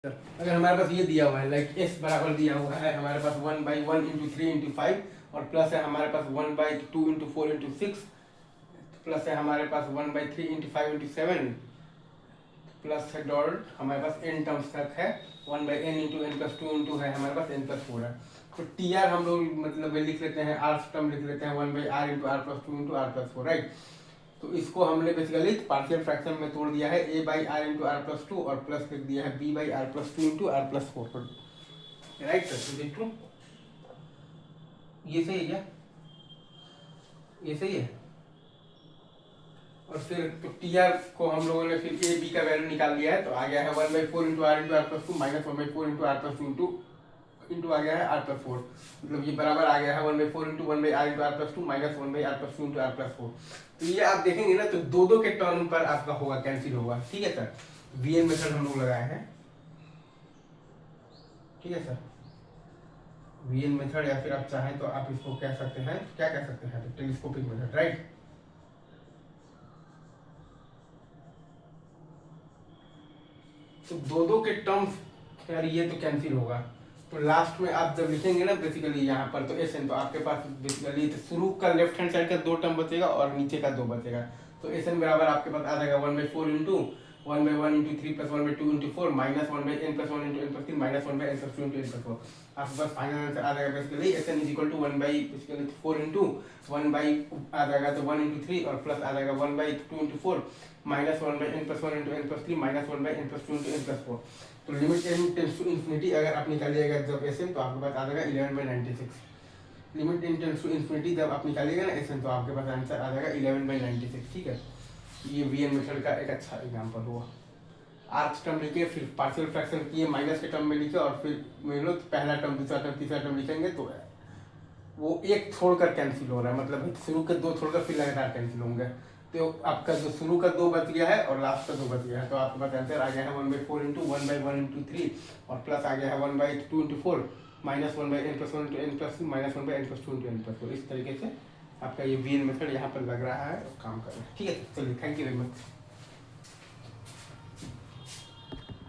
अगर हमारे पास ये दिया हुआ है लाइक एस बराबर दिया हुआ है हमारे पास 1/1 इंटू 3 इंटू 5 और प्लस है हमारे पास 1/2 इंटू 4 इंटू 6 प्लस है हमारे पास 1/3 इंटू 5 इंटू 7 प्लस है डॉट हमारे पास n टर्म्स तक है 1/n into n plus 2 into है हमारे पास n प्लस 4 है। तो टी आर हम लोग मतलब लिख लेते हैं आर टर्म लिख लेते हैं 1/r into R plus 2 into R plus 4 right. तो इसको हमने बेसिकली पार्शियल फ्रैक्शन में तोड़ दिया है a by R into R plus 2 और प्लस लिख दिया है b by R plus 2 into R plus 4 right sir. तो देखो ये सही है क्या, ये सही है। और फिर तो टी आर को हम लोगों ने फिर ए बी का वैल्यू निकाल लिया है तो आ गया है 1/4 into R plus 2 minus 1/4 into R plus 2 into आ गया है आर प्लस 4 मतलब ये बराबर आ गया है 1/4 into 1/r into R plus 2 minus 1/r plus 2 into R plus 4। तो ये आप देखेंगे ना तो दो दो के टर्म पर आपका होगा कैंसिल होगा, ठीक है सर। वीएन मेथड हम लोग लगाए हैं, ठीक है सर। वीएन मेथड या फिर आप चाहें तो आप इसको कह सकते हैं, क्या कह सकते हैं, टेलीस्कोपिक मेथड राइट। तो दो दो के टर्म्स यार ये तो कैंसिल होगा। तो लास्ट में आप जब लिखेंगे ना बेसिकली यहाँ पर तो एस एन तो आपके पास बेसिकली तो शुरू का लेफ्ट हैंड साइड का दो टर्म बचेगा और नीचे का दो बचेगा। तो एस एन बराबर आपके पास आ जाएगा 1/4 into 1/1 into 3 plus 1/2 into 4 minus 1/n plus 1 into n plus 3 minus 1/n plus 2 into n plus 4। आपके पास फाइनल आंसर आ जाएगा basically S N is equal to 1/4 into 1 by आ जाएगा तो 1 इंटू 3 और प्लस आ जाएगा 1/2 into 4 minus 1/n plus 1 into n plus 3 minus 1/n plus 2 into n plus 4। तो limit n tends to infinity अगर आप निकालिएगा जब एस एन तो आपके पास आ जाएगा 11/96। Limit n tends to infinity जब आप निकालिएगा ना एस एन तो आपके पास आंसर आ जाएगा 11/96, ठीक है। ये वीएन मेथड का एक अच्छा एग्जांपल हुआ। आर्च टर्म लिखे फिर पार्शियल फ्रैक्शन किए माइनस के टर्म में लिखे और फिर मान लो पहला टर्म दूसरा टर्म तीसरा टर्म लिखेंगे तो वो एक छोड़कर कैंसिल हो रहा है, मतलब शुरू के दो छोड़कर फिर लगातार कैंसिल होंगे। तो आपका जो शुरू का दो बच गया है और लास्ट का दो बच गया है तो आपके पास आंसर आ गया है 1/4 इंटू 1/1 इंटू 3 और प्लस आ गया है 1/2 into 4 minus 1/n plus 1 into n plus 2 minus 1/n plus 2 into n plus 4। इस तरीके से आपका ये वीएन मेथड यहाँ पर लग रहा है और काम कर रहा है, ठीक है। चलिए थैंक यू वेरी मच।